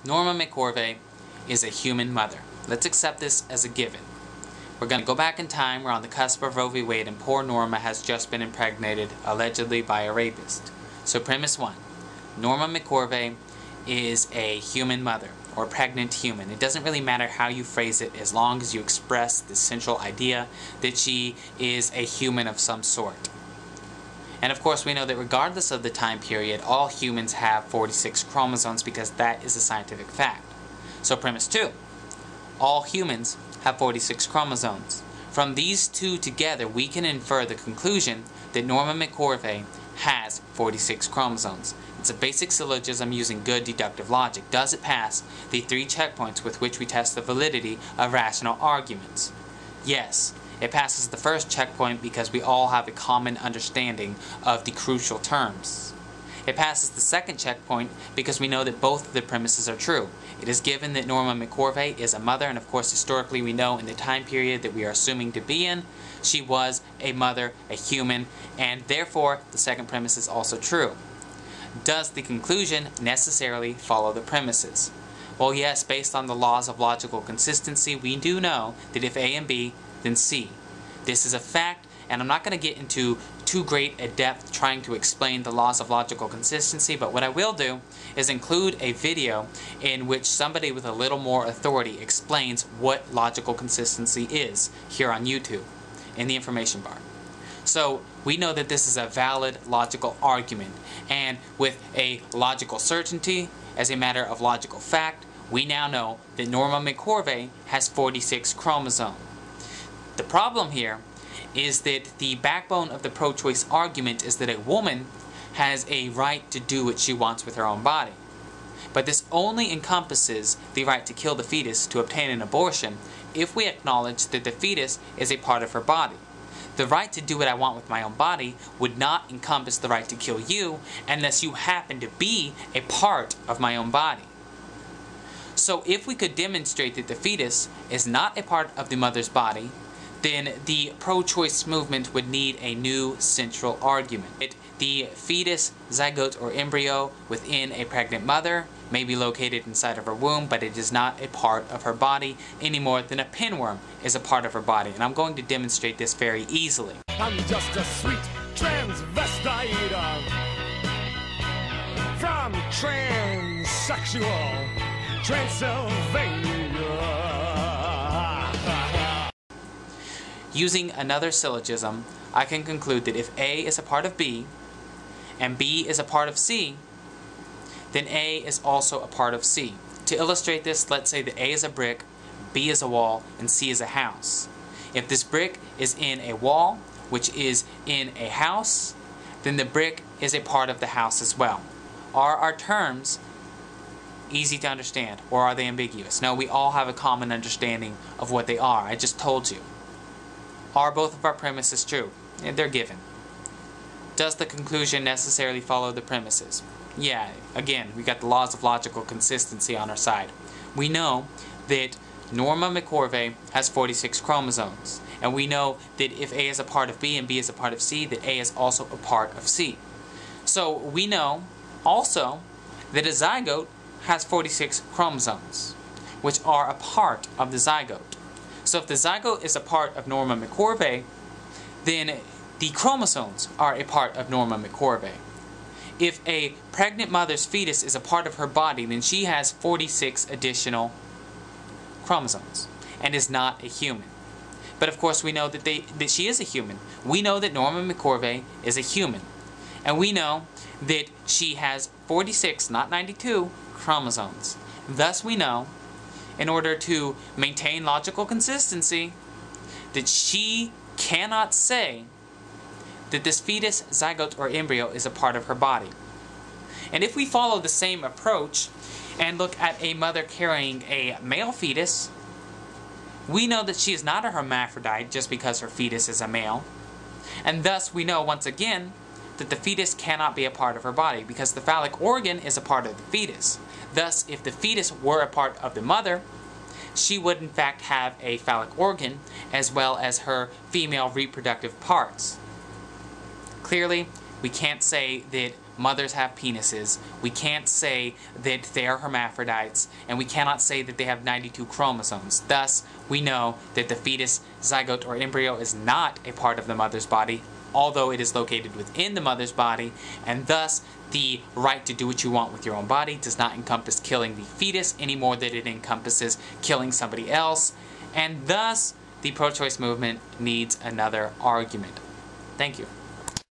Norma McCorvey is a human mother. Let's accept this as a given. We're going to go back in time. We're on the cusp of Roe v. Wade, and poor Norma has just been impregnated, allegedly by a rapist. So premise 1. Norma McCorvey is a human mother, or pregnant human. It doesn't really matter how you phrase it, as long as you express the central idea that she is a human of some sort. And of course we know that regardless of the time period, all humans have 46 chromosomes, because that is a scientific fact. So premise 2. All humans have 46 chromosomes. From these two together, we can infer the conclusion that Norma McCorvey has 46 chromosomes. It's a basic syllogism using good deductive logic. Does it pass the 3 checkpoints with which we test the validity of rational arguments? Yes, it passes the first checkpoint because we all have a common understanding of the crucial terms. It passes the second checkpoint because we know that both of the premises are true. It is given that Norma McCorvey is a mother, and of course historically we know in the time period that we are assuming to be in, she was a mother, a human, and therefore the second premise is also true. Does the conclusion necessarily follow the premises? Well, yes, based on the laws of logical consistency, we do know that if A and B, then C. This is a fact, and I'm not going to get into too great a depth trying to explain the laws of logical consistency, but what I will do is include a video in which somebody with a little more authority explains what logical consistency is here on YouTube in the information bar. So we know that this is a valid logical argument, and with a logical certainty, as a matter of logical fact, we now know that Norma McCorvey has 46 chromosomes. The problem here is that the backbone of the pro-choice argument is that a woman has a right to do what she wants with her own body. But this only encompasses the right to kill the fetus to obtain an abortion if we acknowledge that the fetus is a part of her body. The right to do what I want with my own body would not encompass the right to kill you unless you happen to be a part of my own body. So if we could demonstrate that the fetus is not a part of the mother's body, then the pro-choice movement would need a new central argument. The fetus, zygote, or embryo within a pregnant mother may be located inside of her womb, but it is not a part of her body any more than a pinworm is a part of her body. And I'm going to demonstrate this very easily. I'm just a sweet transvestite from transsexual Transylvania. Using another syllogism, I can conclude that if A is a part of B, and B is a part of C, then A is also a part of C. To illustrate this, let's say that A is a brick, B is a wall, and C is a house. If this brick is in a wall, which is in a house, then the brick is a part of the house as well. Are our terms easy to understand, or are they ambiguous? No, we all have a common understanding of what they are. I just told you. Are both of our premises true? They're given. Does the conclusion necessarily follow the premises? Yeah, again, we got the laws of logical consistency on our side. We know that Norma McCorvey has 46 chromosomes, and we know that if A is a part of B and B is a part of C, that A is also a part of C. So we know also that a zygote has 46 chromosomes, which are a part of the zygote. So if the zygote is a part of Norma McCorvey, then the chromosomes are a part of Norma McCorvey. If a pregnant mother's fetus is a part of her body, then she has 46 additional chromosomes and is not a human. But of course we know that she is a human. We know that Norma McCorvey is a human. And we know that she has 46, not 92, chromosomes. Thus we know, in order to maintain logical consistency, that she cannot say that this fetus, zygote, or embryo is a part of her body. And if we follow the same approach and look at a mother carrying a male fetus, we know that she is not a hermaphrodite just because her fetus is a male. And thus we know once again that the fetus cannot be a part of her body because the phallic organ is a part of the fetus. Thus, if the fetus were a part of the mother, she would in fact have a phallic organ as well as her female reproductive parts. Clearly, we can't say that mothers have penises, we can't say that they are hermaphrodites, and we cannot say that they have 92 chromosomes. Thus, we know that the fetus, zygote, or embryo is not a part of the mother's body, although it is located within the mother's body, and thus the right to do what you want with your own body does not encompass killing the fetus any more than it encompasses killing somebody else, and thus the pro-choice movement needs another argument. Thank you.